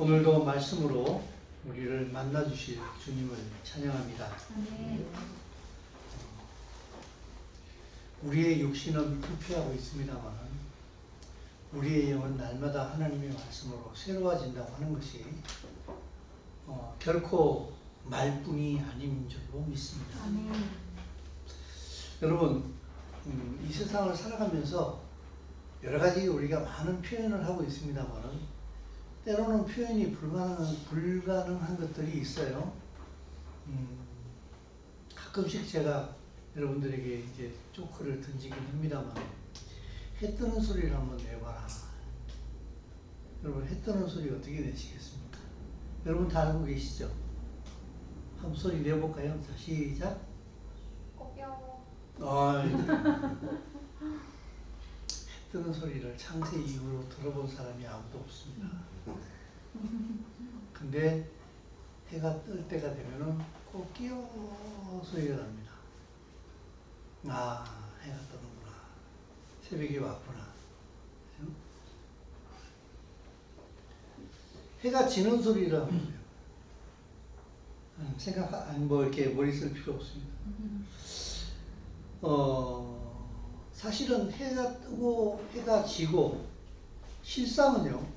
오늘도 말씀으로 우리를 만나주실 주님을 찬양합니다. 아멘. 우리의 육신은 부패하고 있습니다만 우리의 영은 날마다 하나님의 말씀으로 새로워진다고 하는 것이 결코 말뿐이 아닌 줄로 믿습니다. 아멘. 여러분, 이 세상을 살아가면서 여러 가지 우리가 많은 표현을 하고 있습니다만 때로는 표현이 불가능한 것들이 있어요. 가끔씩 제가 여러분들에게 이제 조크를 던지긴 합니다만 해 뜨는 소리를 한번 내봐라. 여러분, 해 뜨는 소리 어떻게 내시겠습니까? 여러분 다 알고 계시죠? 한번 소리 내볼까요? 자, 시작. 꽃병. 해 뜨는 소리를 창세 이후로 들어본 사람이 아무도 없습니다. 근데 해가 뜰 때가 되면은 꼭 끼어 소리가 납니다. 아, 해가 뜨는구나. 새벽이 왔구나. 해가 지는 소리를 하면 돼요. 이렇게 머리 쓸 필요 없습니다. 사실은 해가 뜨고 해가 지고 실상은요,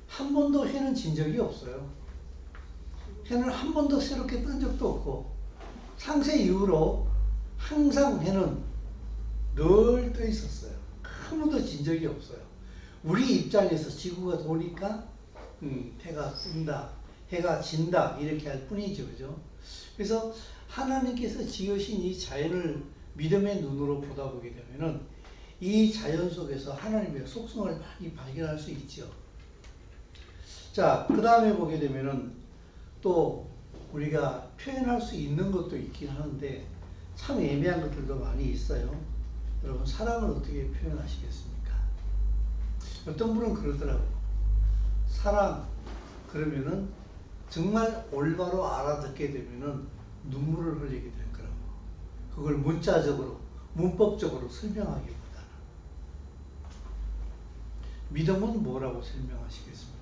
한 번도 해는 진 적이 없어요. 해는 한 번도 새롭게 뜬 적도 없고 창세 이후로 항상 해는 늘 떠 있었어요. 한 번도 진 적이 없어요. 우리 입장에서 지구가 도니까 해가 뜬다, 해가 진다 이렇게 할 뿐이죠. 그죠? 그래서 하나님께서 지으신 이 자연을 믿음의 눈으로 보다 보게 되면은 이 자연 속에서 하나님의 속성을 많이 발견할 수 있죠. 자, 그 다음에 보게 되면은 또 우리가 표현할 수 있는 것도 있긴 하는데 참 애매한 것들도 많이 있어요. 여러분, 사랑을 어떻게 표현하시겠습니까? 어떤 분은 그러더라고요. 사랑 그러면은 정말 올바로 알아듣게 되면은 눈물을 흘리게 될 거라고. 그걸 문자적으로, 문법적으로 설명하기보다는. 믿음은 뭐라고 설명하시겠습니까?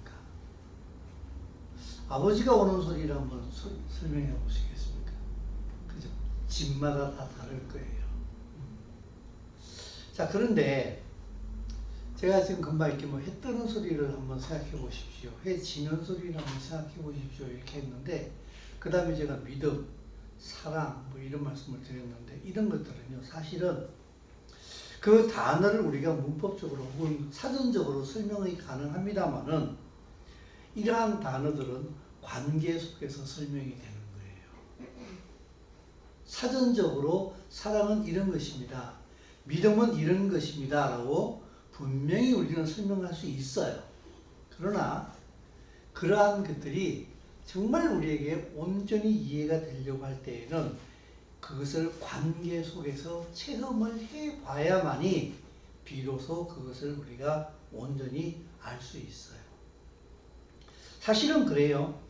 아버지가 오는 소리를 한번 설명해 보시겠습니까? 그죠? 집마다 다 다를 거예요. 자, 그런데 제가 지금 금방 이렇게 해 뜨는 소리를 한번 생각해 보십시오. 해 지는 소리를 한번 생각해 보십시오. 이렇게 했는데, 그 다음에 제가 믿음, 사랑, 이런 말씀을 드렸는데, 이런 것들은요, 사실은 그 단어를 우리가 문법적으로 혹은 사전적으로 설명이 가능합니다만은, 이러한 단어들은 관계 속에서 설명이 되는 거예요. 사전적으로 사랑은 이런 것입니다. 믿음은 이런 것입니다. 라고 분명히 우리는 설명할 수 있어요. 그러나 그러한 것들이 정말 우리에게 온전히 이해가 되려고 할 때에는 그것을 관계 속에서 체험을 해봐야만이 비로소 그것을 우리가 온전히 알 수 있어요. 사실은 그래요.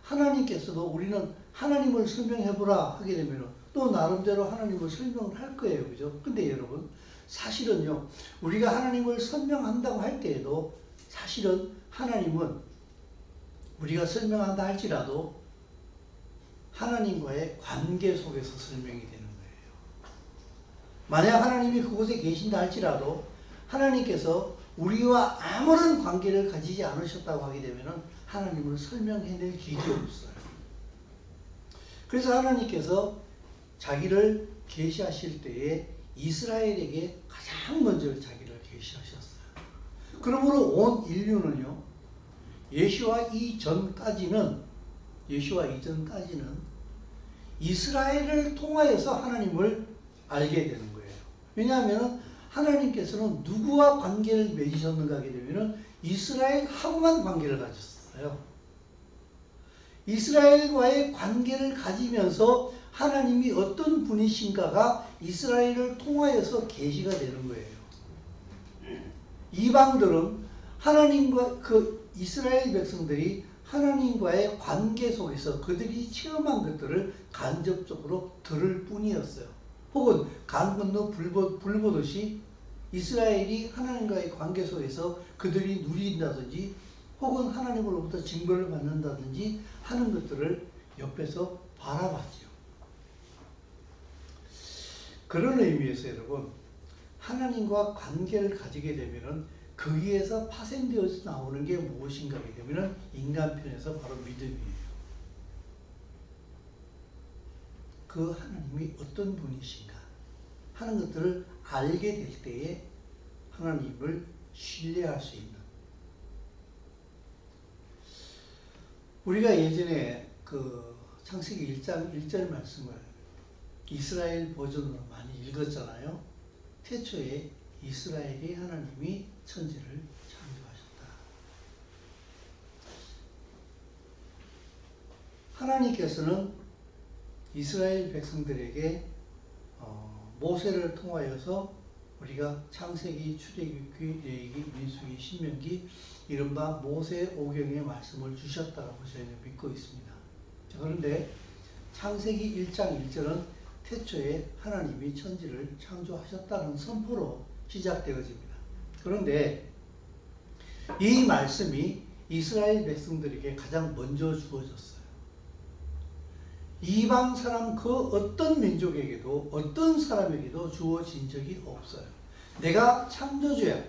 하나님께서도 우리는 하나님을 설명해보라 하게 되면 또 나름대로 하나님을 설명을 할 거예요. 그죠? 근데 여러분, 사실은요, 우리가 하나님을 설명한다고 할 때에도 사실은 하나님은 우리가 설명한다 할지라도 하나님과의 관계 속에서 설명이 되는 거예요. 만약 하나님이 그곳에 계신다 할지라도 하나님께서 우리와 아무런 관계를 가지지 않으셨다고 하게 되면 하나님을 설명해낼 길이 없어요. 그래서 하나님께서 자기를 계시하실 때에 이스라엘에게 가장 먼저 자기를 계시하셨어요. 그러므로 온 인류는요, 예수와 이전까지는 이스라엘을 통하여서 하나님을 알게 되는 거예요. 왜냐하면 하나님께서는 누구와 관계를 맺으셨는가 하게 되면 이스라엘하고만 관계를 가졌어요. 이스라엘과의 관계를 가지면서 하나님이 어떤 분이신가가 이스라엘을 통하여서 계시가 되는 거예요. 이방들은 하나님과 이스라엘 백성들이 하나님과의 관계 속에서 그들이 체험한 것들을 간접적으로 들을 뿐이었어요. 혹은 강 건너 불 보듯이 이스라엘이 하나님과의 관계 속에서 그들이 누린다든지 혹은 하나님으로부터 징벌을 받는다든지 하는 것들을 옆에서 바라봤죠. 그런 의미에서 여러분, 하나님과 관계를 가지게 되면은 거기에서 파생되어서 나오는 게 무엇인가 하게 되면은 인간편에서 바로 믿음이에요. 그 하나님이 어떤 분이신가 하는 것들을 알게 될 때에 하나님을 신뢰할 수 있는. 우리가 예전에 그 창세기 1장 1절 말씀을 이스라엘 버전으로 많이 읽었잖아요. 태초에 이스라엘의 하나님이 천지를 창조하셨다. 하나님께서는 이스라엘 백성들에게 모세를 통하여서 우리가 창세기, 출애굽기, 레위기, 민수기, 신명기 이른바 모세 오경의 말씀을 주셨다고 저희는 믿고 있습니다. 그런데 창세기 1장 1절은 태초에 하나님이 천지를 창조하셨다는 선포로 시작되어집니다. 그런데 이 말씀이 이스라엘 백성들에게 가장 먼저 주어졌어요. 이방 사람 그 어떤 민족에게도 어떤 사람에게도 주어진 적이 없어요. 내가 창조주야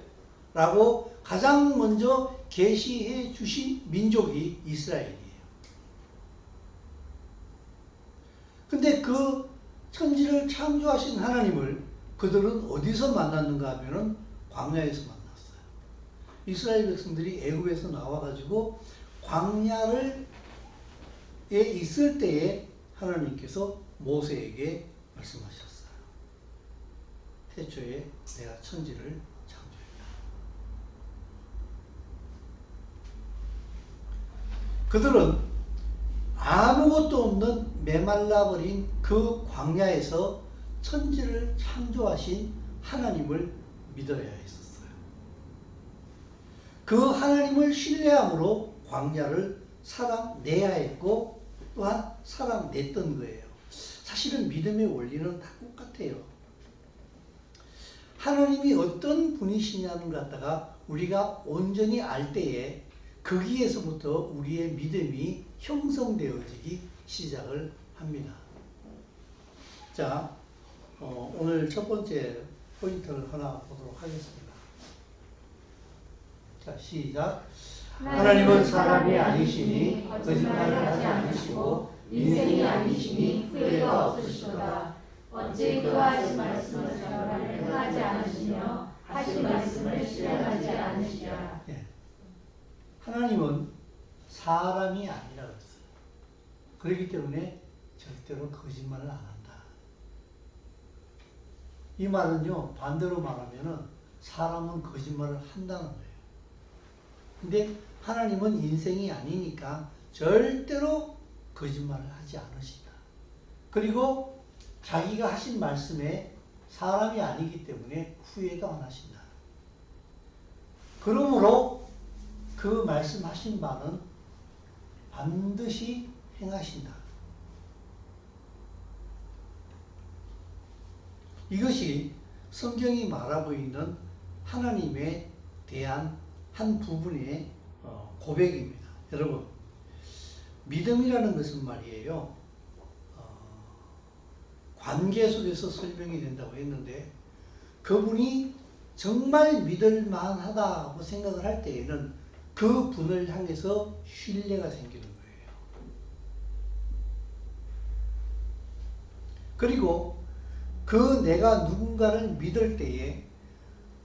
라고 가장 먼저 계시해 주신 민족이 이스라엘이에요. 근데 그 천지를 창조하신 하나님을 그들은 어디서 만났는가 하면은 광야에서 만났어요. 이스라엘 백성들이 애굽에서 나와가지고 광야에 있을 때에 하나님께서 모세에게 말씀하셨어요. 태초에 내가 천지를 창조했다. 그들은 아무것도 없는 메말라버린 그 광야에서 천지를 창조하신 하나님을 믿어야 했었어요. 그 하나님을 신뢰함으로 광야를 살아내야 했고 또한 살아냈던 거예요. 사실은 믿음의 원리는 다 똑같아요. 하나님이 어떤 분이시냐는 것 갖다가 우리가 온전히 알 때에 거기에서부터 우리의 믿음이 형성되어지기 시작을 합니다. 자, 오늘 첫 번째 포인트를 하나 보도록 하겠습니다. 자, 시작. 하나님은 사람이 아니시니 거짓말을 하지 않으시고 인생이 아니시니 후회가 없으시도다. 어찌 그가 하신 말씀을 전하를 행하지 않으시며 하신 말씀을 실행하지 않으시랴. 예. 하나님은 사람이 아니라 그랬어요. 그렇기 때문에 절대로 거짓말을 안 한다. 이 말은요, 반대로 말하면은 사람은 거짓말을 한다는 거예요. 근데 하나님은 인생이 아니니까 절대로 거짓말을 하지 않으신다. 그리고 자기가 하신 말씀에 사람이 아니기 때문에 후회도 안 하신다. 그러므로 그 말씀하신 바는 반드시 행하신다. 이것이 성경이 말하고 있는 하나님에 대한 한 부분의 고백입니다. 여러분, 믿음이라는 것은 말이에요. 관계 속에서 설명이 된다고 했는데 그분이 정말 믿을 만하다고 생각을 할 때에는 그 분을 향해서 신뢰가 생기는 거예요. 그리고 그 내가 누군가를 믿을 때에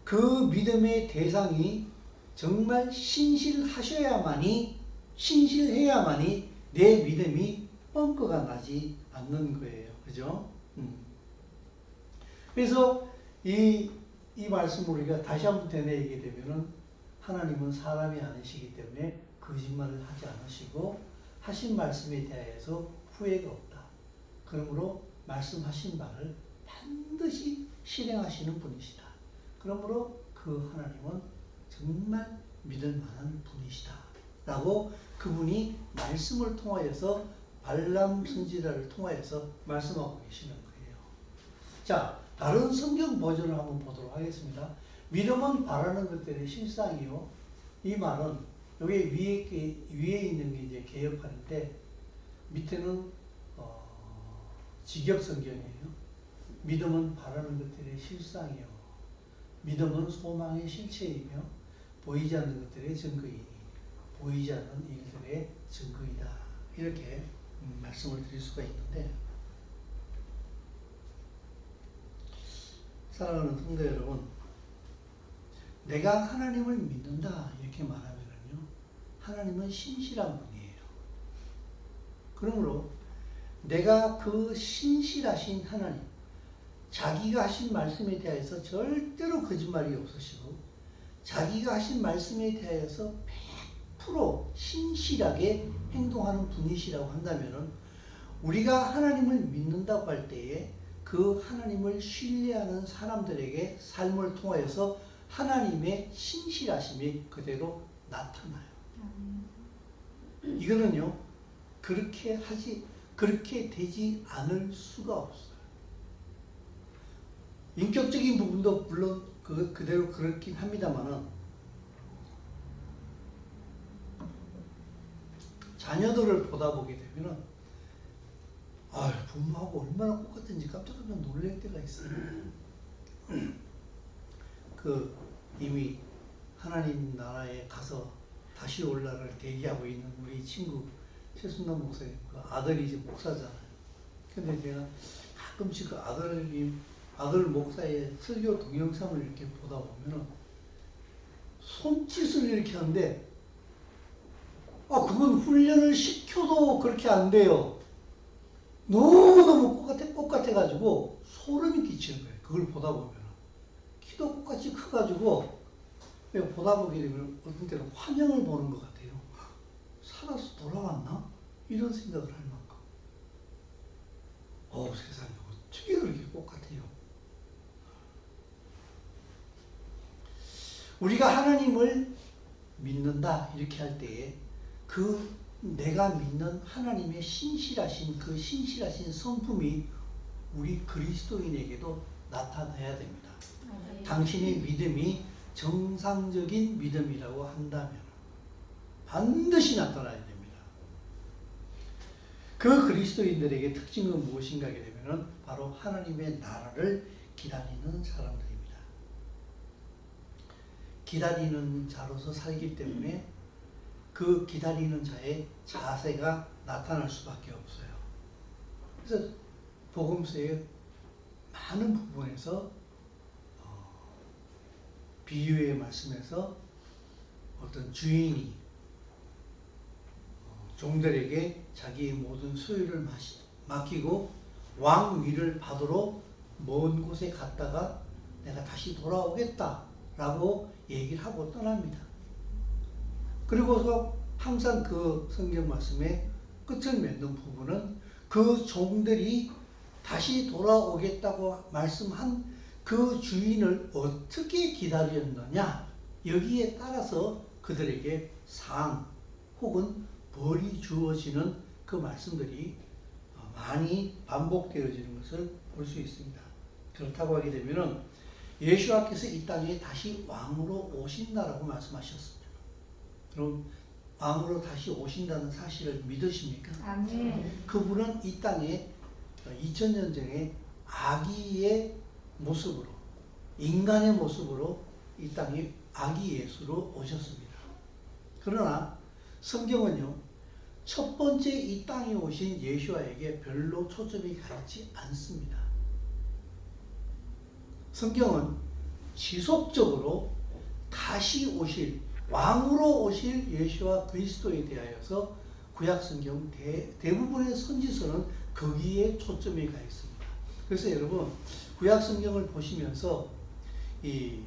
그 믿음의 대상이 정말 신실해야만이 내 믿음이 뻥커가 나지 않는 거예요. 그죠? 그래서 이 말씀을 우리가 다시 한번 되뇌이게 되면은 하나님은 사람이 아니시기 때문에 거짓말을 하지 않으시고 하신 말씀에 대해서 후회가 없다. 그러므로 말씀하신 바를 반드시 실행하시는 분이시다. 그러므로 그 하나님은 정말 믿을 만한 분이시다. 라고 그분이 말씀을 통하여서 발람 선지자를 통하여서 말씀하고 계시는 거예요. 자, 다른 성경 버전을 한번 보도록 하겠습니다. 믿음은 바라는 것들의 실상이요. 이 말은 여기 위에 있는 게 이제 개혁판인데 밑에는 직역성경이에요. 믿음은 바라는 것들의 실상이요. 믿음은 소망의 실체이며 보이지 않는 것들의 증거이니 보이지 않는 일들의 증거이다. 이렇게 말씀을 드릴 수가 있는데, 사랑하는 성도 여러분, 내가 하나님을 믿는다 이렇게 말하면은요, 하나님은 신실한 분이에요. 그러므로 내가 그 신실하신 하나님, 자기가 하신 말씀에 대해서 절대로 거짓말이 없으시고 자기가 하신 말씀에 대해서 100% 신실하게 행동하는 분이시라고 한다면은, 우리가 하나님을 믿는다고 할 때에 그 하나님을 신뢰하는 사람들에게 삶을 통하여서 하나님의 신실하심이 그대로 나타나요. 이거는요, 그렇게 되지 않을 수가 없어요. 인격적인 부분도 물론 그대로 그렇긴 합니다만은, 자녀들을 보다 보게 되면은, 부모하고 얼마나 똑같은지 깜짝 놀랄 때가 있어요. 이미 하나님 나라에 가서 다시 올 날을 대기하고 있는 우리 친구 최순남 목사님, 그 아들이 이제 목사잖아요. 근데 제가 가끔씩 그 아들 목사의 설교 동영상을 이렇게 보다 보면은 손짓을 이렇게 하는데, 그건 훈련을 시켜도 그렇게 안 돼요. 너무너무 똑같아가지고 소름이 끼치는 거예요. 그걸 보다 보면. 키도 똑같이 커가지고, 보다 보게 되면 어떤 때는 환영을 보는 것 같아요. 살아서 돌아왔나? 이런 생각을 할 만큼. 세상에 어떻게 그렇게 똑같아요? 우리가 하나님을 믿는다 이렇게 할 때에 내가 믿는 하나님의 신실하신 그 신실하신 성품이 우리 그리스도인에게도 나타나야 됩니다. 당신의 믿음이 정상적인 믿음이라고 한다면 반드시 나타나야 됩니다. 그 그리스도인들에게 특징은 무엇인가 하게 되면 바로 하나님의 나라를 기다리는 사람들입니다. 기다리는 자로서 살기 때문에 그 기다리는 자의 자세가 나타날 수밖에 없어요. 그래서 복음서의 많은 부분에서 비유의 말씀에서 어떤 주인이 종들에게 자기의 모든 소유를 맡기고 왕위를 받으러 먼 곳에 갔다가 내가 다시 돌아오겠다라고 얘기를 하고 떠납니다. 그리고서 항상 그 성경 말씀의 끝을 맺는 부분은 그 종들이 다시 돌아오겠다고 말씀한 그 주인을 어떻게 기다렸느냐, 여기에 따라서 그들에게 상 혹은 벌이 주어지는 그 말씀들이 많이 반복되어지는 것을 볼 수 있습니다. 그렇다고 하게 되면 예수와께서 이 땅에 다시 왕으로 오신다라고 말씀하셨습니다. 그럼 왕으로 다시 오신다는 사실을 믿으십니까? 아멘. 그분은 이 땅에 2000년 전에 아기의 모습으로, 인간의 모습으로 이 땅에 아기 예수로 오셨습니다. 그러나 성경은요, 첫 번째 이 땅에 오신 예수와에게 별로 초점이 가 있지 않습니다. 성경은 지속적으로 다시 오실, 왕으로 오실 예수와 그리스도에 대하여서 구약성경 대부분의 선지서는 거기에 초점이 가 있습니다. 그래서 여러분, 구약성경을 보시면서 이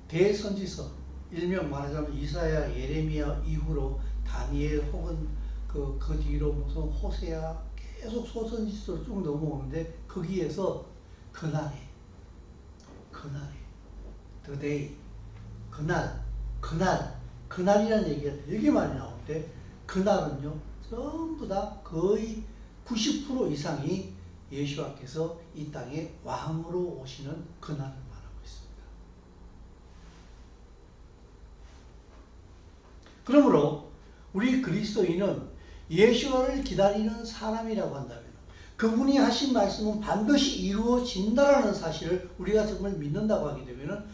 대선지서, 일명 말하자면 이사야, 예레미야 이후로 다니엘 혹은 그 뒤로 무슨 호세아, 계속 소선지서로 쭉 넘어오는데, 거기에서 그날에 the day, 그날이라는 얘기가 되게 많이 나오는데, 그날은요 전부 다 거의 90% 이상이 예수와께서 이 땅에 왕으로 오시는 그날을 말하고 있습니다. 그러므로 우리 그리스도인은 예수를 기다리는 사람이라고 한다면 그분이 하신 말씀은 반드시 이루어진다라는 사실을 우리가 정말 믿는다고 하게 되면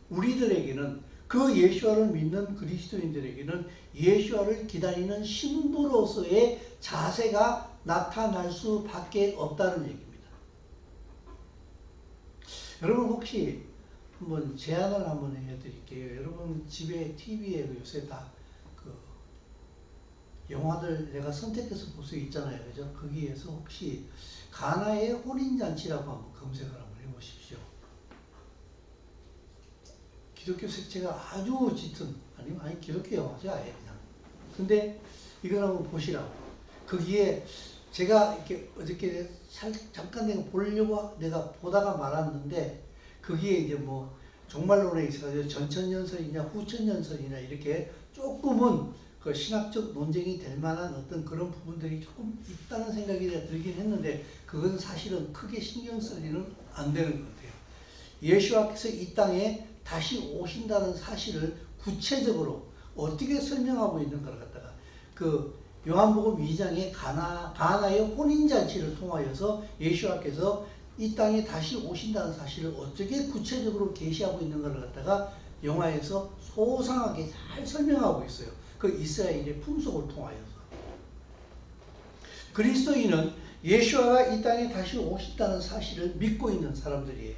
우리들에게는 그 예수를 믿는 그리스도인들에게는 예수를 기다리는 신부로서의 자세가 나타날 수밖에 없다는 얘기입니다. 여러분 혹시 한번 제안을 한번 해드릴게요. 여러분 집에 TV에 요새 다 영화들 내가 선택해서 볼 수 있잖아요. 그죠? 거기에서 혹시 가나의 혼인잔치라고 한번 검색을 한번 해보십시오. 기독교 색채가 아주 짙은, 아니 기독교 영화죠, 아예 그냥. 근데 이걸 한번 보시라고. 거기에 제가 이렇게 어저께 잠깐 내가 보다가 말았는데 거기에 이제 뭐 종말론에 있어서 전천연설이냐 후천연설이냐 이렇게 조금은 그 신학적 논쟁이 될 만한 어떤 그런 부분들이 조금 있다는 생각이 들긴 했는데 그건 사실은 크게 신경 쓸 일은 안 되는 것 같아요. 예수께서 이 땅에 다시 오신다는 사실을 구체적으로 어떻게 설명하고 있는가를 갖다가 그 요한복음 2장의 가나의 혼인잔치를 통하여서 예수께서 이 땅에 다시 오신다는 사실을 어떻게 구체적으로 계시하고 있는가를 갖다가 영화에서 소상하게 잘 설명하고 있어요. 그 이스라엘의 풍속을 통하여서. 그리스도인은 예수가 이 땅에 다시 오신다는 사실을 믿고 있는 사람들이에요.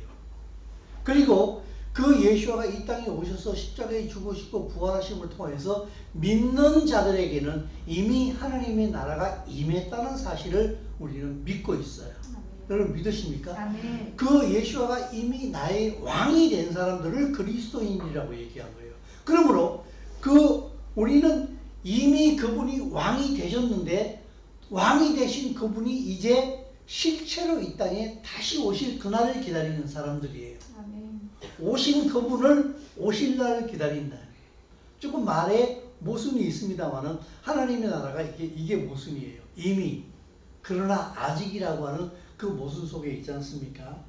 그리고 그 예수가 이 땅에 오셔서 십자가에 죽으시고 부활하심을 통해서 믿는 자들에게는 이미 하나님의 나라가 임했다는 사실을 우리는 믿고 있어요. 여러분 믿으십니까? 아멘. 그 예수가 이미 나의 왕이 된 사람들을 그리스도인이라고 얘기한 거예요. 그러므로 우리는 이미 그분이 왕이 되셨는데 왕이 되신 그분이 이제 실체로 이 땅에 다시 오실 그날을 기다리는 사람들이에요. 아멘. 오신 그분을 오실 날을 기다린다. 조금 말에 모순이 있습니다만은 하나님의 나라가 이게 모순이에요. 이미. 그러나 아직이라고 하는 그 모순 속에 있지 않습니까?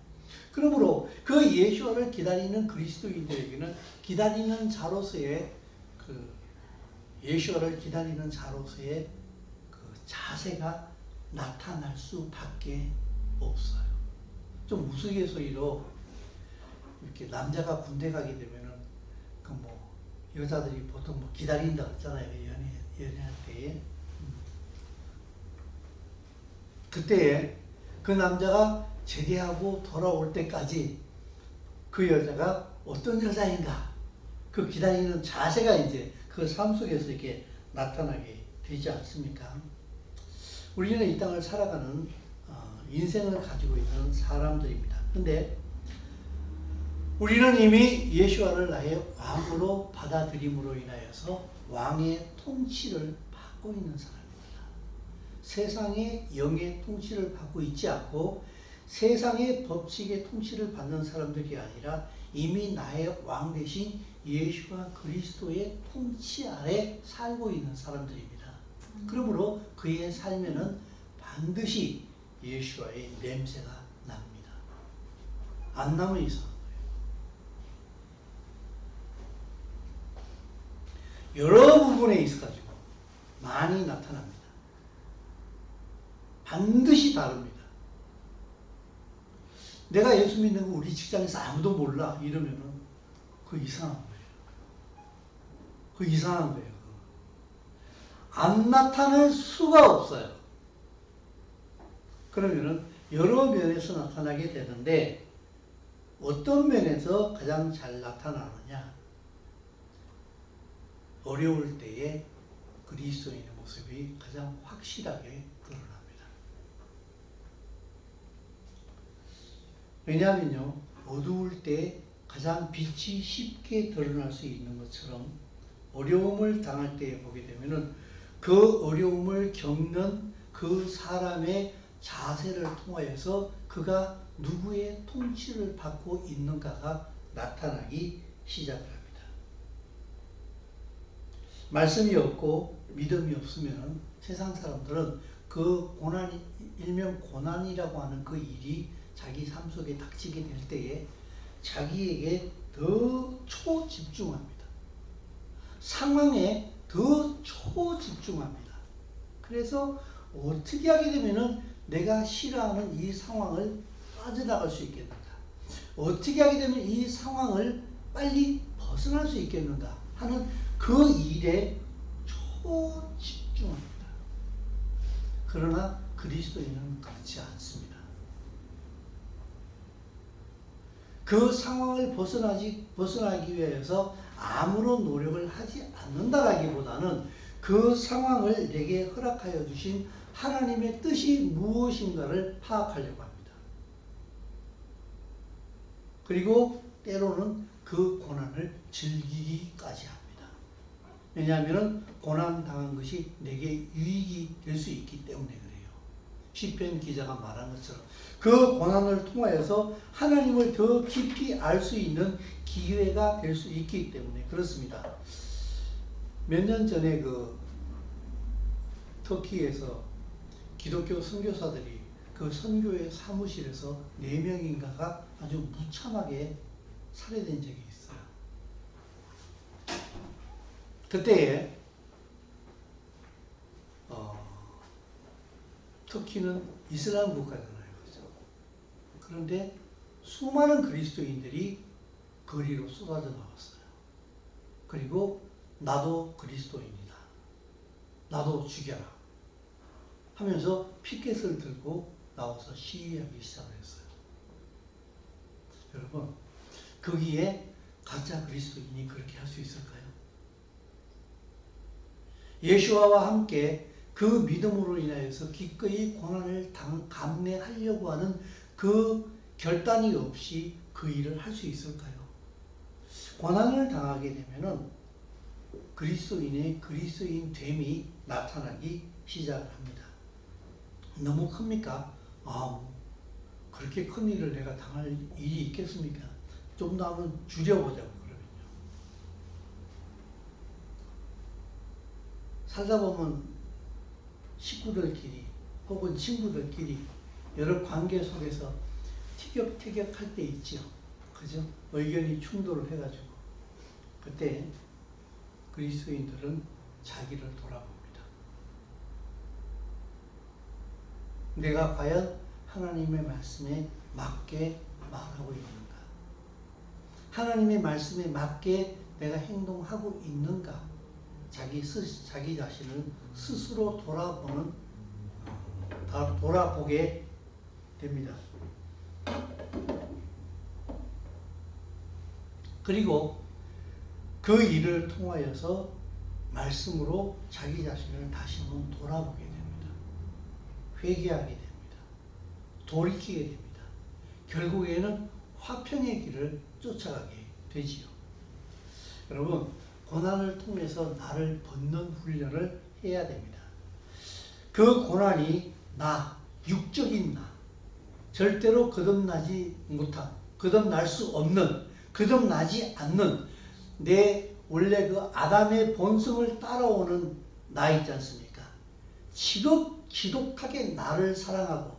그러므로 그 예수를 기다리는 그리스도인들에게는 기다리는 자로서의 예수를 기다리는 자로서의 그 자세가 나타날 수밖에 없어요. 좀 우스갯소리로 이렇게 남자가 군대 가게 되면은 그 뭐 여자들이 보통 뭐 기다린다 그랬잖아요. 연애할 때에. 그때에 그 남자가 제대하고 돌아올 때까지 그 여자가 어떤 여자인가 그 기다리는 자세가 이제 그 삶 속에서 이렇게 나타나게 되지 않습니까? 우리는 이 땅을 살아가는 인생을 가지고 있는 사람들입니다. 근데 우리는 이미 예수를 나의 왕으로 받아들임으로 인하여서 왕의 통치를 받고 있는 사람입니다. 세상의 영의 통치를 받고 있지 않고 세상의 법칙의 통치를 받는 사람들이 아니라 이미 나의 왕 대신 예수가 그리스도의 통치 아래 살고 있는 사람들입니다. 그러므로 그의 삶에는 반드시 예수와의 냄새가 납니다. 안 나면 이상한 거예요. 여러 부분에 있어가지고 많이 나타납니다. 반드시 다릅니다. 내가 예수 믿는 거 우리 직장에서 아무도 몰라 이러면은 그거 이상한 거예요. 그거 이상한 거예요. 안 나타날 수가 없어요. 그러면은 여러 면에서 나타나게 되는데 어떤 면에서 가장 잘 나타나느냐? 어려울 때에 그리스도인의 모습이 가장 확실하게 드러납니다. 왜냐하면요, 어두울 때 가장 빛이 쉽게 드러날 수 있는 것처럼 어려움을 당할 때에 보게 되면은 그 어려움을 겪는 그 사람의 자세를 통하여서 그가 누구의 통치를 받고 있는가가 나타나기 시작을 합니다. 말씀이 없고 믿음이 없으면 세상 사람들은 그 고난이, 일명 고난이라고 하는 그 일이 자기 삶 속에 닥치게 될 때에 자기에게 더 초집중합니다. 상황에 더 초집중합니다. 그래서 어떻게 하게 되면은 내가 싫어하는 이 상황을 빠져나갈 수 있겠는가? 어떻게 하게 되면 이 상황을 빨리 벗어날 수 있겠는가 하는 그 일에 초집중합니다. 그러나 그리스도인은 그렇지 않습니다. 그 상황을 벗어나기 위해서 아무런 노력을 하지 않는다라기보다는 그 상황을 내게 허락하여 주신 하나님의 뜻이 무엇인가를 파악하려고 합니다. 그리고 때로는 그 고난을 즐기기까지 합니다. 왜냐하면 고난당한 것이 내게 유익이 될 수 있기 때문에 그래요. 시편 기자가 말한 것처럼 그 고난을 통하여서 하나님을 더 깊이 알 수 있는 기회가 될 수 있기 때문에 그렇습니다. 몇 년 전에 그 터키에서 기독교 선교사들이 그 선교회 사무실에서 4명인가가 아주 무참하게 살해된 적이 있어요. 그때에 터키는 이슬람 국가잖아요. 그렇죠? 그런데 수많은 그리스도인들이 거리로 쏟아져 나왔어요. 그리고 나도 그리스도인이다. 나도 죽여라. 하면서 피켓을 들고 나와서 시위하기 시작했어요. 여러분, 거기에 가짜 그리스도인이 그렇게 할 수 있을까요? 예수와와 함께 그 믿음으로 인하여서 기꺼이 고난을 감내하려고 하는 그 결단이 없이 그 일을 할 수 있을까요? 고난을 당하게 되면은 그리스도인의 그리스도인 됨이 나타나기 시작을 합니다. 너무 큽니까? 그렇게 큰 일을 내가 당할 일이 있겠습니까? 좀 더 한번 줄여보자고 그러면요. 살다 보면 식구들끼리 혹은 친구들끼리 여러 관계 속에서 티격태격할 때 있죠. 그죠? 의견이 충돌을 해가지고 그때 그리스도인들은 자기를 돌아봅니다. 내가 과연 하나님의 말씀에 맞게 말하고 있는가? 하나님의 말씀에 맞게 내가 행동하고 있는가? 자기 자신을 스스로 돌아보게 됩니다. 그리고 그 일을 통하여서 말씀으로 자기 자신을 다시 한번 돌아보게 됩니다. 회개하게 됩니다. 돌이키게 됩니다. 결국에는 화평의 길을 쫓아가게 되지요. 여러분, 고난을 통해서 나를 벗는 훈련을 해야 됩니다. 그 고난이 육적인 절대로 거듭나지 못한, 거듭날 수 없는, 거듭나지 않는 내 원래 그 아담의 본성을 따라오는 나 있지 않습니까? 지독하게 나를 사랑하고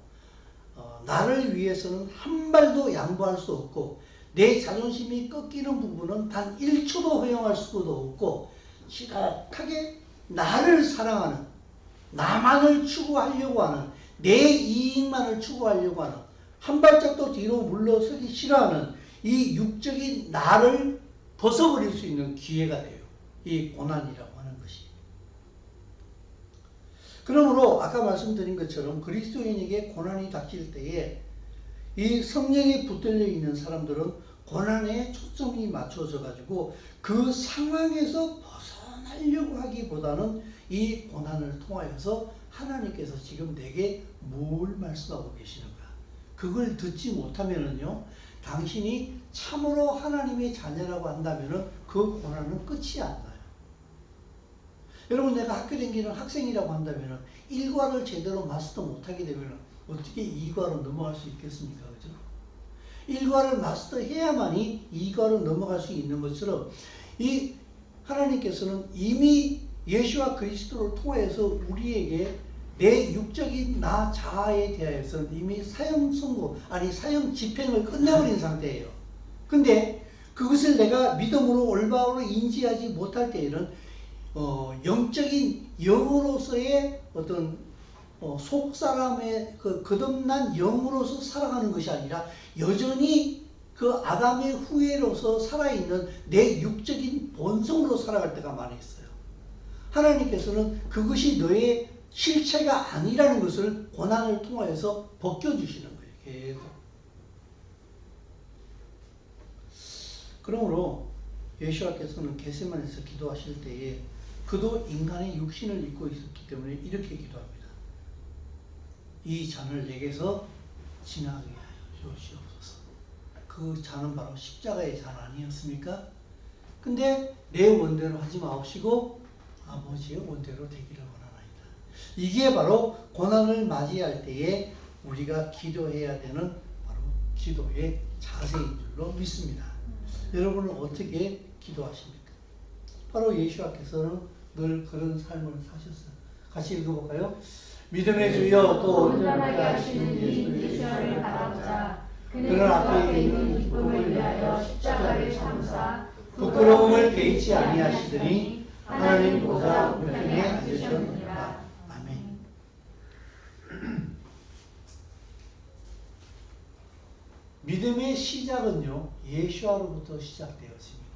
나를 위해서는 한 발도 양보할 수 없고 내 자존심이 꺾이는 부분은 단 1초도 허용할 수도 없고 지독하게 나를 사랑하는, 나만을 추구하려고 하는, 내 이익만을 추구하려고 하는, 한 발짝도 뒤로 물러서기 싫어하는 이 육적인 나를 벗어버릴 수 있는 기회가 돼요. 이 고난이라고 하는 것이. 그러므로 아까 말씀드린 것처럼 그리스도인에게 고난이 닥칠 때에 이 성령이 붙들려 있는 사람들은 고난에 초점이 맞춰져 가지고 그 상황에서 벗어나려고 하기보다는 이 고난을 통하여서 하나님께서 지금 내게 뭘 말씀하고 계시는가, 그걸 듣지 못하면은요, 당신이 참으로 하나님의 자녀라고 한다면은 그 고난은 끝이 안 나요. 여러분, 내가 학교 다니는 학생이라고 한다면은 일과를 제대로 마스터 못하게 되면은 어떻게 2과로 넘어갈 수 있겠습니까? 그죠? 1과를 마스터해야만이 2과로 넘어갈 수 있는 것처럼 이 하나님께서는 이미 예수와 그리스도를 통해서 우리에게 내 육적인 나 자아에 대해서는 이미 사형 집행을 끝내버린 상태예요. 근데 그것을 내가 믿음으로 올바로 인지하지 못할 때에는 영적인 영으로서의 어떤 속 사람의 그 거듭난 영으로서 살아가는 것이 아니라 여전히 그 아담의 후예로서 살아있는 내 육적인 본성으로 살아갈 때가 많이 있어요. 하나님께서는 그것이 너의 실체가 아니라는 것을 고난을 통하여서 벗겨주시는 거예요. 계속. 그러므로 예수와께서는 겟세마네에서 기도하실 때에 그도 인간의 육신을 입고 있었기 때문에 이렇게 기도합니다. 이 잔을 내게서 지나가게 하여 주시옵소서. 그 잔은 바로 십자가의 잔 아니었습니까? 근데 내 원대로 하지 마옵시고 아버지의 원대로 되기를 원하나이다. 이게 바로 고난을 맞이할 때에 우리가 기도해야 되는 바로 기도의 자세인 줄로 믿습니다. 여러분은 어떻게 기도하십니까? 바로 예수께서는 늘 그런 삶을 사셨어요. 같이 읽어볼까요? 믿음의 주여 또 온전하게 하시는 이 예수를 바라보자. 그는 앞에 있는 기쁨을 위하여 십자가를 참사 부끄러움을 개의치 아니하시더니 하나님 보좌 우편에 앉으셨느니라. 아멘. 믿음의 시작은요, 예수와로부터 시작되었습니다.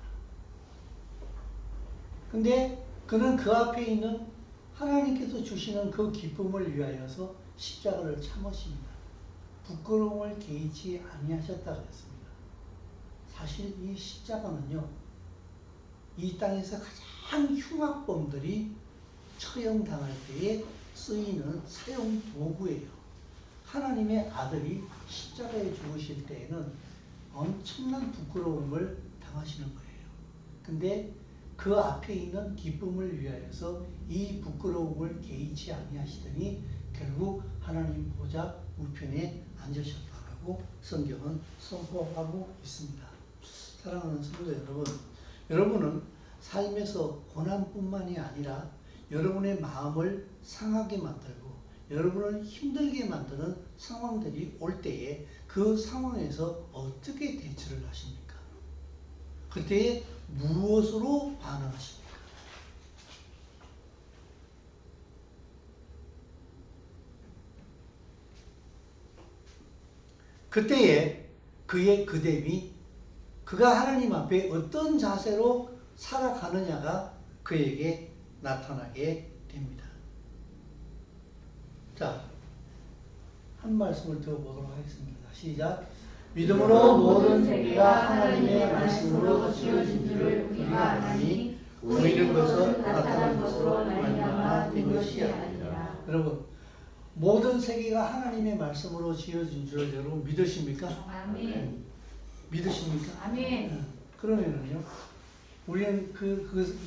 근데 그는 그 앞에 있는 하나님께서 주시는 그 기쁨을 위하여서 십자가를 참으십니다. 부끄러움을 개의치 아니하셨다 그랬습니다. 사실 이 십자가는요, 이 땅에서 가장 흉악범들이 처형당할 때에 쓰이는 사용 도구예요. 하나님의 아들이 십자가에 죽으실 때에는 엄청난 부끄러움을 당하시는 거예요. 근데 그 앞에 있는 기쁨을 위하여서 이 부끄러움을 개의치 아니하시더니 결국 하나님 보좌 우편에 앉으셨다고 성경은 선포하고 있습니다. 사랑하는 성도 여러분, 여러분은 삶에서 고난뿐만이 아니라 여러분의 마음을 상하게 만들고 여러분을 힘들게 만드는 상황들이 올 때에 그 상황에서 어떻게 대처를 하십니까? 그때에 무엇으로 반응하십니까? 그때에 그의 그됨이 그가 하나님 앞에 어떤 자세로 살아가느냐가 그에게 나타나게 됩니다. 자, 한 말씀을 더 보도록 하겠습니다. 시작. 믿음으로 모든 세계가 하나님의 말씀으로 지어진 줄을 우리가 아나니 보이는 것은 나타난 것으로 말미암아 된 것이 아니라. 여러분, 모든 세계가 하나님의 말씀으로 지어진 줄 여러분 믿으십니까? 아멘. 믿으십니까? 아멘. 그러면은요, 우리는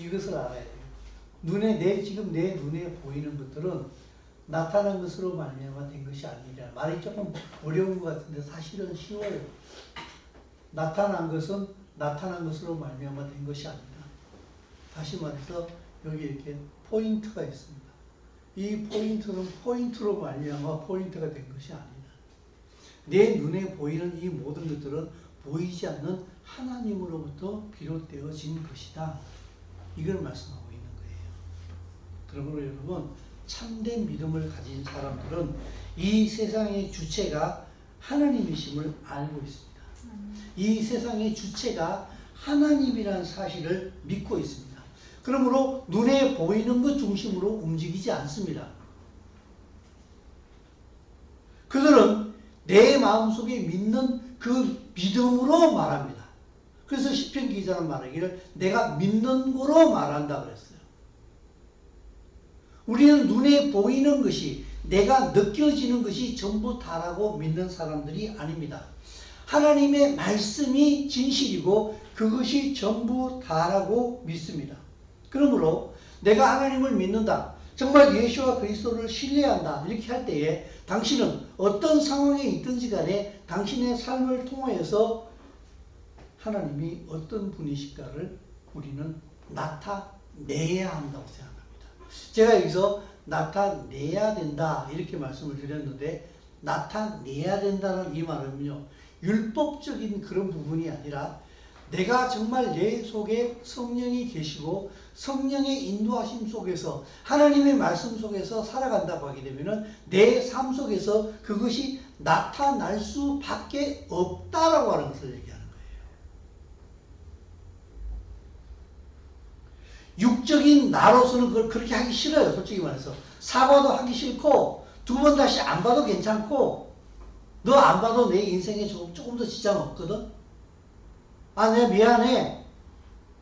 이것을 알아야 돼요. 지금 내 눈에 보이는 것들은 나타난 것으로 말미암아 된 것이 아니라. 말이 조금 어려운 것 같은데 사실은 쉬워요. 나타난 것은 나타난 것으로 말미암아 된 것이 아니다. 다시 말해서 여기 이렇게 포인트가 있습니다. 이 포인트는 포인트로 말미암아 포인트가 된 것이 아니다. 내 눈에 보이는 이 모든 것들은 보이지 않는 하나님으로부터 비롯되어진 것이다. 이걸 말씀하고 있는 거예요. 그러므로 여러분, 참된 믿음을 가진 사람들은 이 세상의 주체가 하나님이심을 알고 있습니다. 이 세상의 주체가 하나님이라는 사실을 믿고 있습니다. 그러므로 눈에 보이는 것 중심으로 움직이지 않습니다. 그들은 내 마음속에 믿는 그 믿음으로 말합니다. 그래서 시편 기자는 말하기를 내가 믿는 거로 말한다 그랬어요. 우리는 눈에 보이는 것이, 내가 느껴지는 것이 전부 다라고 믿는 사람들이 아닙니다. 하나님의 말씀이 진실이고 그것이 전부 다라고 믿습니다. 그러므로 내가 하나님을 믿는다, 정말 예수와 그리스도를 신뢰한다, 이렇게 할 때에 당신은 어떤 상황에 있든지 간에 당신의 삶을 통하여서 하나님이 어떤 분이실까를 우리는 나타내야 한다고 생각합니다. 제가 여기서 나타내야 된다 이렇게 말씀을 드렸는데, 나타내야 된다는 이 말은요, 율법적인 그런 부분이 아니라 내가 정말 내 속에 성령이 계시고 성령의 인도하심 속에서 하나님의 말씀 속에서 살아간다고 하게 되면은 내 삶 속에서 그것이 나타날 수밖에 없다라고 하는 것을 얘기하는 거예요. 육적인 나로서는 그걸 그렇게 하기 싫어요. 솔직히 말해서. 사과도 하기 싫고 두 번 다시 안 봐도 괜찮고 너 안 봐도 내 인생에 조금 더 지장 없거든. 아, 내가 미안해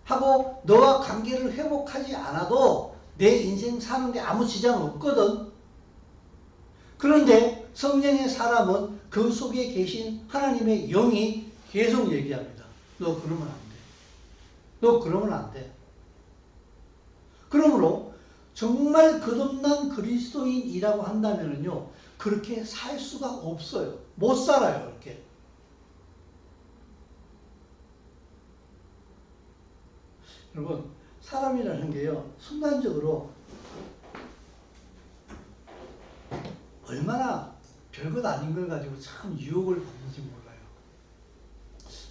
하고 너와 관계를 회복하지 않아도 내 인생 사는데 아무 지장 없거든. 그런데 성령의 사람은 그 속에 계신 하나님의 영이 계속 얘기합니다. 너 그러면 안 돼. 너 그러면 안 돼. 그러므로 정말 거듭난 그리스도인이라고 한다면요, 그렇게 살 수가 없어요. 못 살아요, 그렇게. 여러분, 사람이라는 게요, 순간적으로 얼마나 별것 아닌 걸 가지고 참 유혹을 받는지 몰라요.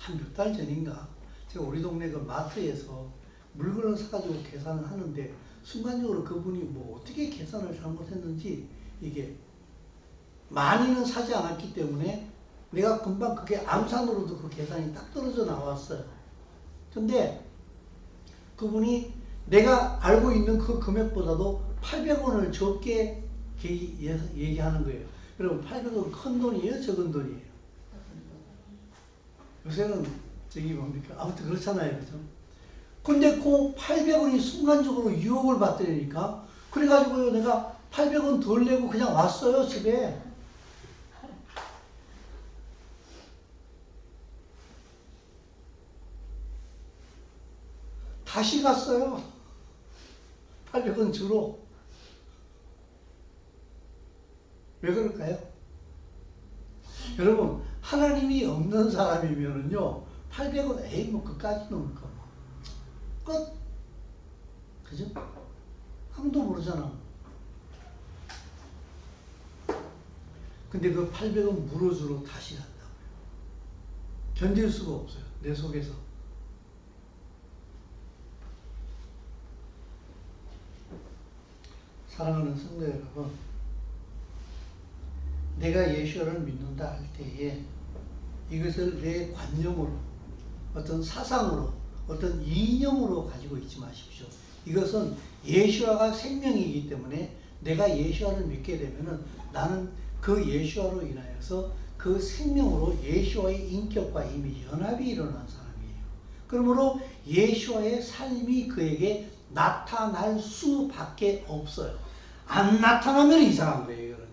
한 몇 달 전인가, 제가 우리 동네 그 마트에서 물건을 사가지고 계산을 하는데, 순간적으로 그분이 뭐 어떻게 계산을 잘못했는지, 이게 많이는 사지 않았기 때문에 내가 금방 그게 암산으로도 그 계산이 딱 떨어져 나왔어요. 근데 그분이 내가 알고 있는 그 금액보다도 800원을 적게 얘기하는 거예요. 여러분, 800원 큰 돈이에요? 적은 돈이에요? 요새는 저기 뭡니까? 아무튼 그렇잖아요. 그죠? 근데 그 800원이 순간적으로 유혹을 받더니까 그래가지고요, 내가 800원 덜 내고 그냥 왔어요, 집에. 다시 갔어요. 800원 주로. 왜 그럴까요? 여러분, 하나님이 없는 사람이면은요, 800원, 에이, 뭐, 그까지는 뭐, 끝. 그죠? 아무도 모르잖아. 근데 그 800원 물어주러 다시 간다고요. 견딜 수가 없어요. 내 속에서. 사랑하는 성도 여러분, 내가 예수를 믿는다 할 때에 이것을 내 관념으로, 어떤 사상으로, 어떤 이념으로 가지고 있지 마십시오. 이것은 예수아가 생명이기 때문에 내가 예수아를 믿게 되면은 나는 그 예수아로 인하여서 그 생명으로 예수아의 인격과 이미 연합이 일어난 사람이에요. 그러므로 예수아의 삶이 그에게 나타날 수밖에 없어요. 안 나타나면 이상한 거예요, 이거는요.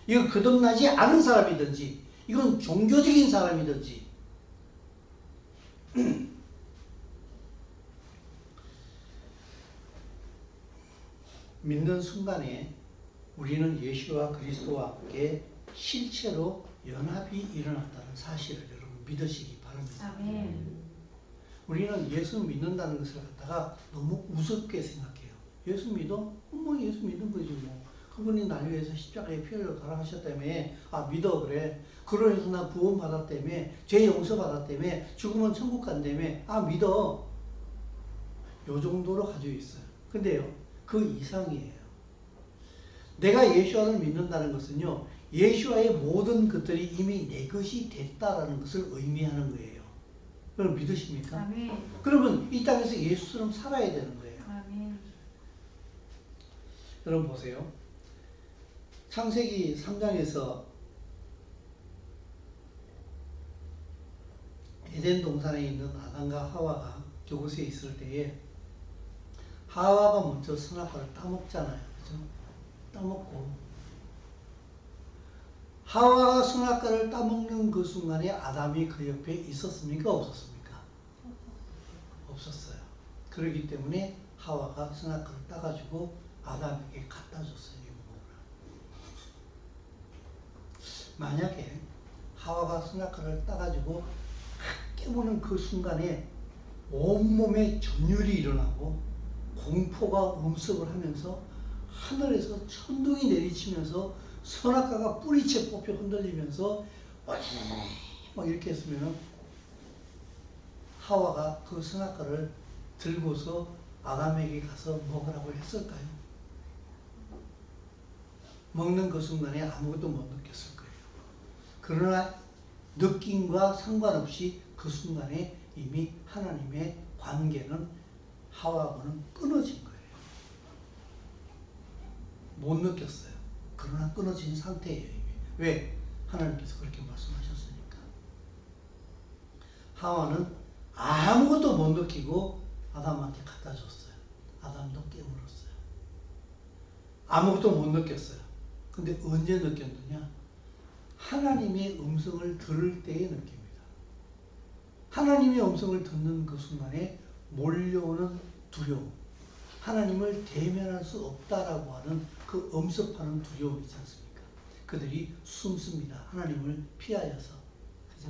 이거 거듭나지 않은 사람이든지, 이건 종교적인 사람이든지. 믿는 순간에 우리는 예수와 그리스도와 함께 실체로 연합이 일어났다는 사실을 여러분 믿으시기 바랍니다. 아멘. 우리는 예수 믿는다는 것을 갖다가 너무 우습게 생각해요. 예수 믿어? 뭐 예수 믿는 거지 뭐. 그분이 날 위해서 십자가에 피 흘려 돌아가셨다며. 아, 믿어. 그래. 그러해서 나 구원 받았다며. 죄 용서 받았다며. 죽으면 천국 간다며. 아, 믿어. 요 정도로 가지고 있어요. 근데요, 그 이상이에요. 내가 예수와를 믿는다는 것은요, 예수와의 모든 것들이 이미 내 것이 됐다라는 것을 의미하는 거예요. 그럼 믿으십니까? 아멘. 그러면 이 땅에서 예수처럼 살아야 되는 거예요. 아멘. 여러분 보세요. 창세기 3장에서 에덴 동산에 있는 아담과 하와가 그곳에 있을 때에 하와가 먼저 선악과를 따먹잖아요. 그죠? 따먹고 하와가 선악과를 따먹는 그 순간에 아담이 그 옆에 있었습니까? 없었습니까? 없었어요. 그렇기 때문에 하와가 선악과를 따가지고 아담에게 갖다 줬어요. 만약에 하와가 선악과를 따가지고 깨무는 그 순간에 온몸에 전율이 일어나고 공포가 음습을 하면서 하늘에서 천둥이 내리치면서 선악과가 뿌리채 뽑혀 흔들리면서 막 이렇게 했으면 하와가 그 선악과를 들고서 아담에게 가서 먹으라고 했을까요? 먹는 그 순간에 아무것도 못 느꼈을 거예요. 그러나 느낌과 상관없이 그 순간에 이미 하나님의 관계는 하와하고는 끊어진 거예요. 못 느꼈어요. 그러나 끊어진 상태예요. 이미. 왜? 하나님께서 그렇게 말씀하셨으니까. 하와는 아무것도 못 느끼고 아담한테 갖다 줬어요. 아담도 깨물었어요. 아무것도 못 느꼈어요. 근데 언제 느꼈느냐? 하나님의 음성을 들을 때에 느낍니다. 하나님의 음성을 듣는 그 순간에 몰려오는 두려움, 하나님을 대면할 수 없다라고 하는 그 엄습하는 두려움이 있지 않습니까? 그들이 숨습니다. 하나님을 피하여서. 그죠?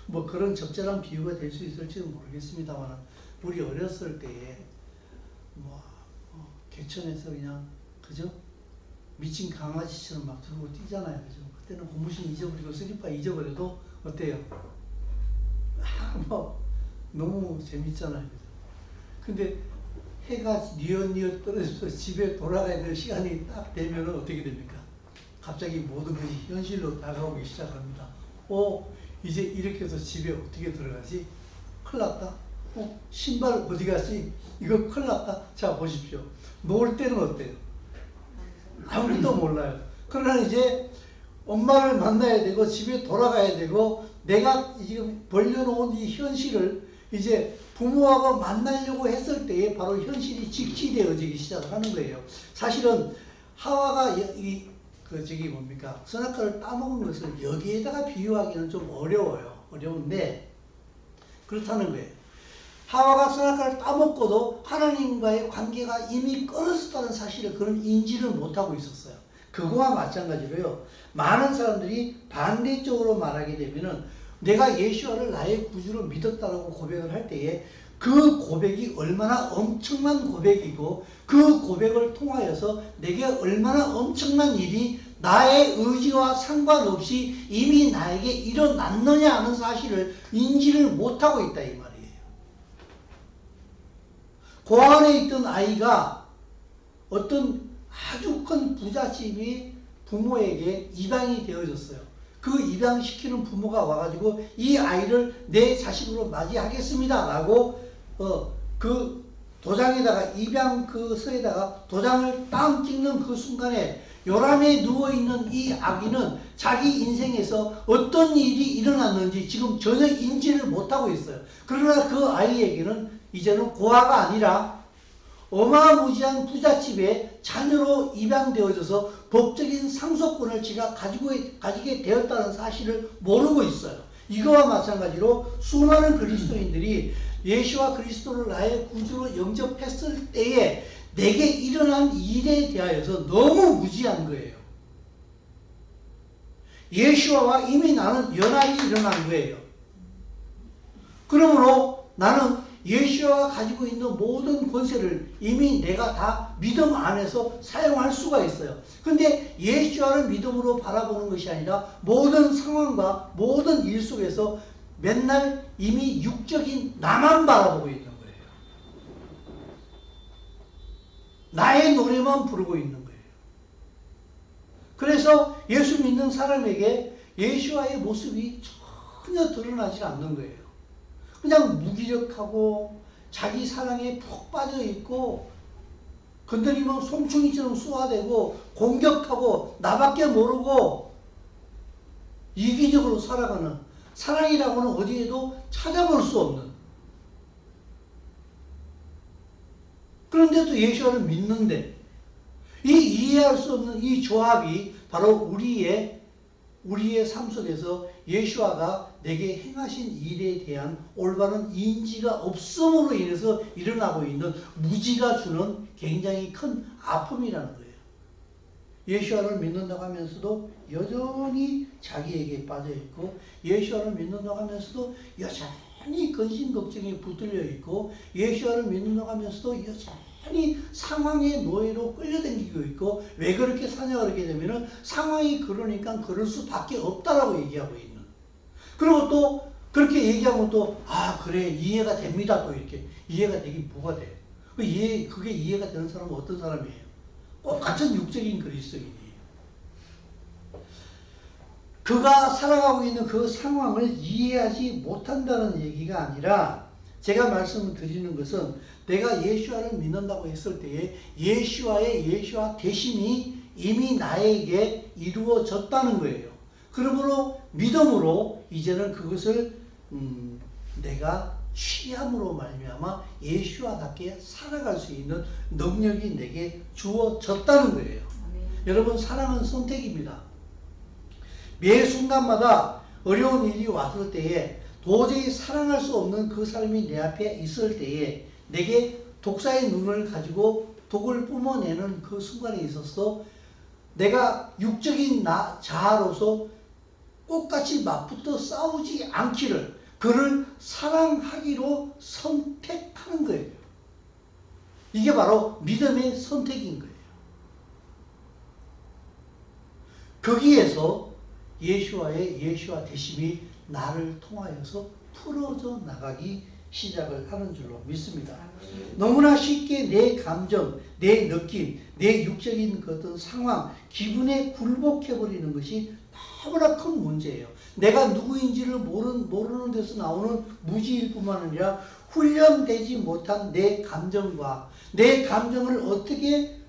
뭐 그런 적절한 비유가 될 수 있을지는 모르겠습니다만, 우리 어렸을 때에 개천에서 그냥, 그죠? 미친 강아지처럼 막 들고 뛰잖아요. 그죠? 그때는 고무신 잊어버리고 슬리퍼 잊어버려도 어때요? 너무 재밌잖아요. 그죠? 근데 해가 뉘엿뉘엿 떨어져서 집에 돌아가야 될 시간이 딱 되면 어떻게 됩니까? 갑자기 모든 것이 현실로 다가오기 시작합니다. 이제 이렇게 해서 집에 어떻게 들어가지? 큰일 났다. 신발 어디 갔지? 이거 큰일 났다. 자, 보십시오. 놓을 때는 어때요? 아무것도 몰라요. 그러나 이제 엄마를 만나야 되고 집에 돌아가야 되고 내가 지금 벌려놓은 이 현실을 이제 부모하고 만나려고 했을 때에 바로 현실이 직시되어지기 시작하는 거예요. 사실은 하와가 선악과를 따먹은 것을 여기에다가 비유하기는 좀 어려운데 그렇다는 거예요. 하와가 선악과를 따먹고도 하나님과의 관계가 이미 끊어졌다는 사실을 그런 인지를 못하고 있었어요. 그거와 마찬가지로요. 많은 사람들이 반대쪽으로 말하게 되면은 내가 예수와를 나의 구주로 믿었다라고 고백을 할 때에 그 고백이 얼마나 엄청난 고백이고 그 고백을 통하여서 내게 얼마나 엄청난 일이 나의 의지와 상관없이 이미 나에게 일어났느냐 하는 사실을 인지를 못하고 있다 이 말이에요. 고아원에 있던 아이가 어떤 아주 큰 부잣집이 부모에게 입양이 되어졌어요. 그 입양시키는 부모가 와가지고 이 아이를 내 자식으로 맞이하겠습니다 라고 그 도장에다가 입양 그 서에다가 도장을 딱 찍는 그 순간에 요람에 누워있는 이 아기는 자기 인생에서 어떤 일이 일어났는지 지금 전혀 인지를 못하고 있어요. 그러나 그 아이에게는 이제는 고아가 아니라 어마무지한 부잣집의 자녀로 입양되어져서 법적인 상속권을 지가 가지게 되었다는 사실을 모르고 있어요. 이거와 마찬가지로 수많은 그리스도인들이 예수와 그리스도를 나의 구주로 영접했을 때에 내게 일어난 일에 대하여서 너무 무지한 거예요. 예수와 이미 나는 연합이 일어난 거예요. 그러므로 나는 예수가 가지고 있는 모든 권세를 이미 내가 다 믿음 안에서 사용할 수가 있어요. 근데 예수와를 믿음으로 바라보는 것이 아니라 모든 상황과 모든 일 속에서 맨날 이미 육적인 나만 바라보고 있는 거예요. 나의 노래만 부르고 있는 거예요. 그래서 예수 믿는 사람에게 예수와의 모습이 전혀 드러나지 않는 거예요. 그냥 무기력하고 자기 사랑에 푹 빠져있고 건드리면 송충이처럼 쏘아대고 공격하고 나밖에 모르고 이기적으로 살아가는 사랑이라고는 어디에도 찾아볼 수 없는 그런데도 예수를 믿는데 이 이해할 수 없는 이 조합이 바로 우리의 삶 속에서 예수아가 내게 행하신 일에 대한 올바른 인지가 없음으로 인해서 일어나고 있는 무지가 주는 굉장히 큰 아픔이라는 거예요. 예수아를 믿는다고 하면서도 여전히 자기에게 빠져있고 예수아를 믿는다고 하면서도 여전히 근심 걱정에 붙들려 있고 예수아를 믿는다고 하면서도 여전히 상황의 노예로 끌려다니고 있고 왜 그렇게 사냐 그러게 되면은 상황이 그러니까 그럴 수밖에 없다라고 얘기하고 있는. 그리고 또 그렇게 얘기하면 또, 아, 그래, 이해가 됩니다. 또 이렇게. 이해가 되긴 뭐가 돼? 그게 이해가 되는 사람은 어떤 사람이에요? 꼭 같은 육적인 그리스도인이에요. 그가 살아가고 있는 그 상황을 이해하지 못한다는 얘기가 아니라, 제가 말씀을 드리는 것은 내가 예수와를 믿는다고 했을 때에 예수와 대심이 이미 나에게 이루어졌다는 거예요. 그러므로 믿음으로 이제는 그것을 내가 취함으로 말미암아 예수와답게 살아갈 수 있는 능력이 내게 주어졌다는 거예요. 여러분, 사랑은 선택입니다. 매 순간마다 어려운 일이 왔을 때에 도저히 사랑할 수 없는 그 삶이 내 앞에 있을 때에 내게 독사의 눈을 가지고 독을 뿜어내는 그 순간에 있어서 내가 육적인 자아로서 똑같이 맞붙어 싸우지 않기를, 그를 사랑하기로 선택하는 거예요. 이게 바로 믿음의 선택인 거예요. 거기에서 예수와 대심이 나를 통하여서 풀어져 나가기 시작을 하는 줄로 믿습니다. 너무나 쉽게 내 감정, 내 느낌, 내 육적인 그 어떤 상황, 기분에 굴복해버리는 것이 너무나 큰 문제예요. 내가 누구인지를 모르는 데서 나오는 무지일 뿐만 아니라 훈련되지 못한 내 감정과 내 감정을 어떻게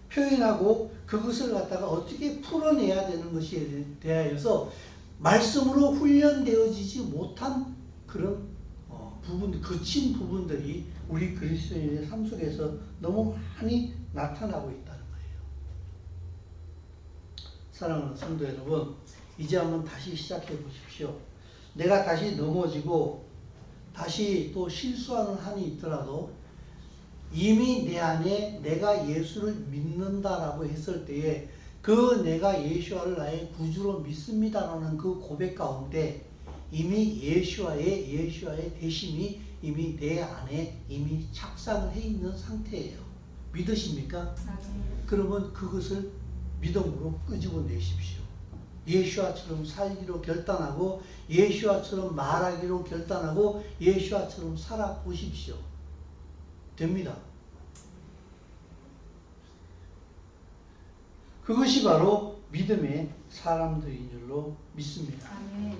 표현하고 그것을 갖다가 어떻게 풀어내야 되는 것에 대하여서 말씀으로 훈련되어지지 못한 그런 거친 부분들이 우리 그리스도인의 삶 속에서 너무 많이 나타나고 있다는 거예요. 사랑하는 성도 여러분, 이제 한번 다시 시작해 보십시오. 내가 다시 넘어지고 다시 또 실수하는 한이 있더라도 이미 내 안에 내가 예수를 믿는다라고 했을 때에 그 내가 예수를 나의 구주로 믿습니다라는 그 고백 가운데 이미 예수와의 대심이 이미 내 안에 이미 착상을 해 있는 상태예요. 믿으십니까? 그러면 그것을 믿음으로 끄집어내십시오. 예수와처럼 살기로 결단하고 예수와처럼 말하기로 결단하고 예수와처럼 살아보십시오. 됩니다. 그것이 바로 믿음의 사람들인 줄로 믿습니다. 아멘.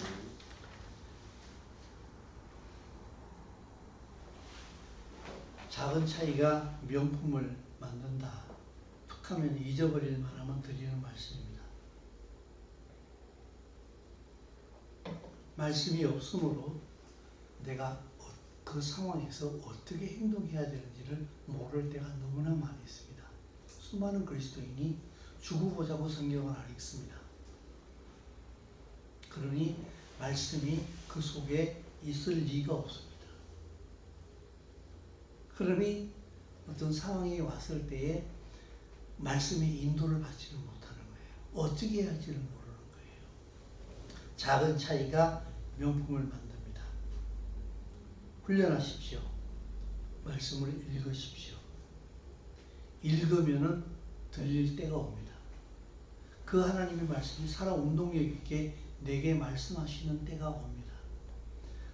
작은 차이가 명품을 만든다. 툭하면 잊어버릴 만하면 드리는 말씀입니다. 말씀이 없으므로 내가 그 상황에서 어떻게 행동해야 되는지를 모를 때가 너무나 많이 있습니다. 수많은 그리스도인이 죽어 보자고 성경을 안 읽습니다. 그러니 말씀이 그 속에 있을 리가 없습니다. 그러니 어떤 상황이 왔을 때에 말씀의 인도를 받지는 못하는 거예요. 어떻게 해야 할지를 모르는 거예요. 작은 차이가 명품을 만듭니다. 훈련하십시오. 말씀을 읽으십시오. 읽으면은 들릴 때가 옵니다. 그 하나님의 말씀이 살아 운동력 있게 내게 말씀하시는 때가 옵니다.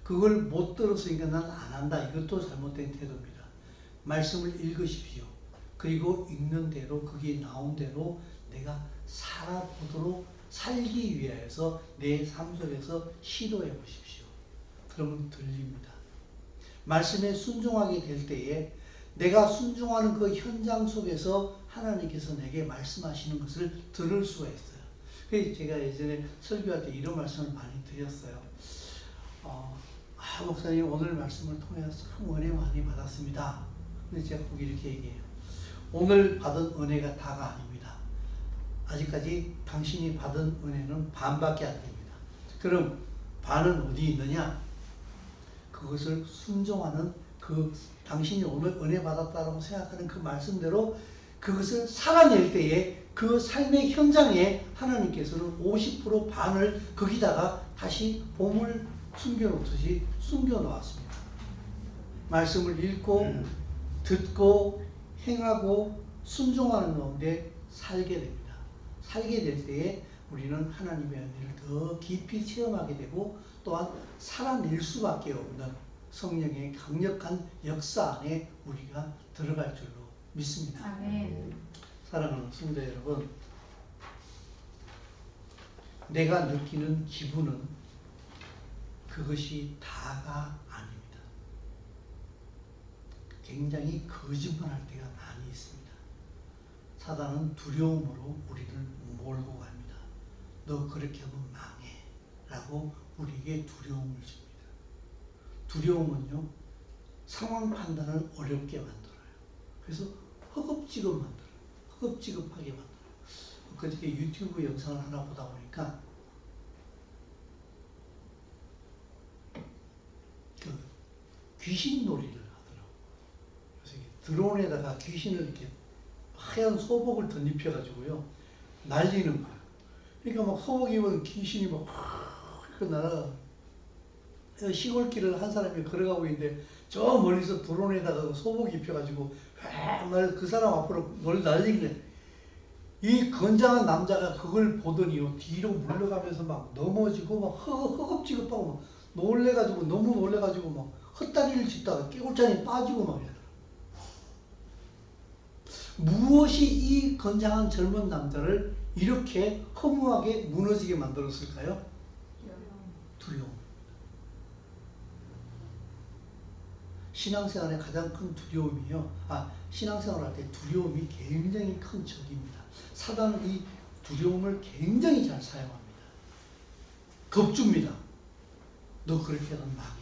그걸 못 들었으니까 난 안 한다. 이것도 잘못된 태도입니다. 말씀을 읽으십시오. 그리고 읽는 대로 그게 나온 대로 내가 살아보도록 살기 위해서 내 삶 속에서 시도해 보십시오. 그러면 들립니다. 말씀에 순종하게 될 때에 내가 순종하는 그 현장 속에서 하나님께서 내게 말씀하시는 것을 들을 수가 있어요. 그래서 제가 예전에 설교할 때 이런 말씀을 많이 드렸어요. 목사님 오늘 말씀을 통해서 참 은혜 많이 받았습니다. 근데 제가 꼭 이렇게 얘기해요. 오늘 받은 은혜가 다가 아닙니다. 아직까지 당신이 받은 은혜는 반밖에 안 됩니다. 그럼 반은 어디 있느냐? 그것을 순종하는 그 당신이 오늘 은혜 받았다고 생각하는 그 말씀대로 그것을 살아낼 때에 그 삶의 현장에 하나님께서는 50% 반을 거기다가 다시 보물 숨겨놓듯이 숨겨놓았습니다. 말씀을 읽고 듣고 행하고 순종하는 가운데 살게 됩니다. 살게 될 때에 우리는 하나님의 은혜를 더 깊이 체험하게 되고 또한 살아낼 수밖에 없는 성령의 강력한 역사 안에 우리가 들어갈 줄로 믿습니다. 아멘. 사랑하는 성도 여러분, 내가 느끼는 기분은 그것이 다가 아닙니다. 굉장히 거짓말할 때가 많이 있습니다. 사단은 두려움으로 우리를 몰고 갑니다. 너 그렇게 하면 망해 라고 우리에게 두려움을 줍니다. 두려움은요, 상황 판단을 어렵게 만들어요. 그래서 허겁지겁 만들어요. 허겁지겁하게 만들어요. 그저께 유튜브 영상을 하나 보다 보니까 그 귀신 놀이를 하더라고요. 그래서 드론에다가 귀신을 이렇게 하얀 소복을 덧입혀가지고요, 날리는 거예요. 그러니까 막 소복 입은 귀신이 막 날아가. 시골길을 한 사람이 걸어가고 있는데 저 멀리서 드론에다가 소복 입혀가지고 그 사람 앞으로 날린 거예요. 이 건장한 남자가 그걸 보더니요, 뒤로 물러가면서 막 넘어지고 막 허겁지겁하고 막 놀래가지고, 너무 놀래가지고 막 헛다리를 짚다가 깨골잔이 빠지고 막 이러더라고요. 무엇이 이 건장한 젊은 남자를 이렇게 허무하게 무너지게 만들었을까요? 두려움. 신앙생활의 가장 큰 두려움이요. 신앙생활 할 때 두려움이 굉장히 큰 적입니다. 사단은 이 두려움을 굉장히 잘 사용합니다. 겁줍니다. 너 그렇게 하면 망해.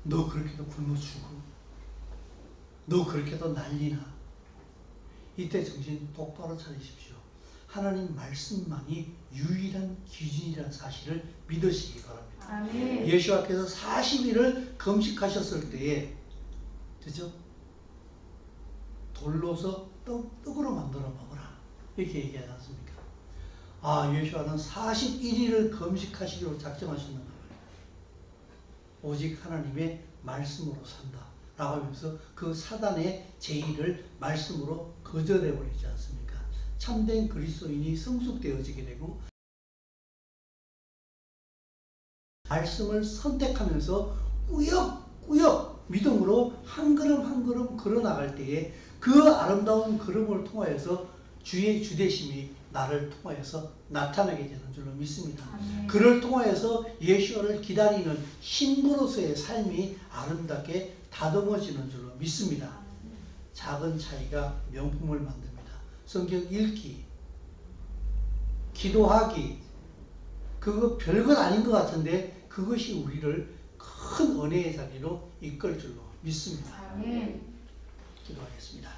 너 그렇게 해도 굶어 죽어. 너 그렇게 해도 난리나. 이때 정신 똑바로 차리십시오. 하나님 말씀만이 유일한 기준이라는 사실을 믿으시기 바랍니다. 아멘. 예수께서 40일을 금식하셨을 때에, 그죠? 돌로서 떡으로 만들어 먹어라, 이렇게 얘기하지 않습니까? 예수와는 41일을 금식하시기로 작정하셨는가 봐요. 오직 하나님의 말씀으로 산다 라고 하면서 그 사단의 제의를 말씀으로 거절해버리지 않습니까? 참된 그리스도인이 성숙되어지게 되고, 말씀을 선택하면서 꾸역꾸역 믿음으로 한 걸음 한 걸음 걸어나갈 때에 그 아름다운 걸음을 통하여서 주의 주되심이 나를 통하여서 나타나게 되는 줄로 믿습니다. 아멘. 그를 통하여서 예수를 기다리는 신부로서의 삶이 아름답게 다듬어지는 줄로 믿습니다. 작은 차이가 명품을 만듭니다. 성경 읽기, 기도하기, 그거 별것 아닌 것 같은데 그것이 우리를 큰 은혜의 자리로 이끌 줄로 믿습니다. 아멘. 기도하겠습니다.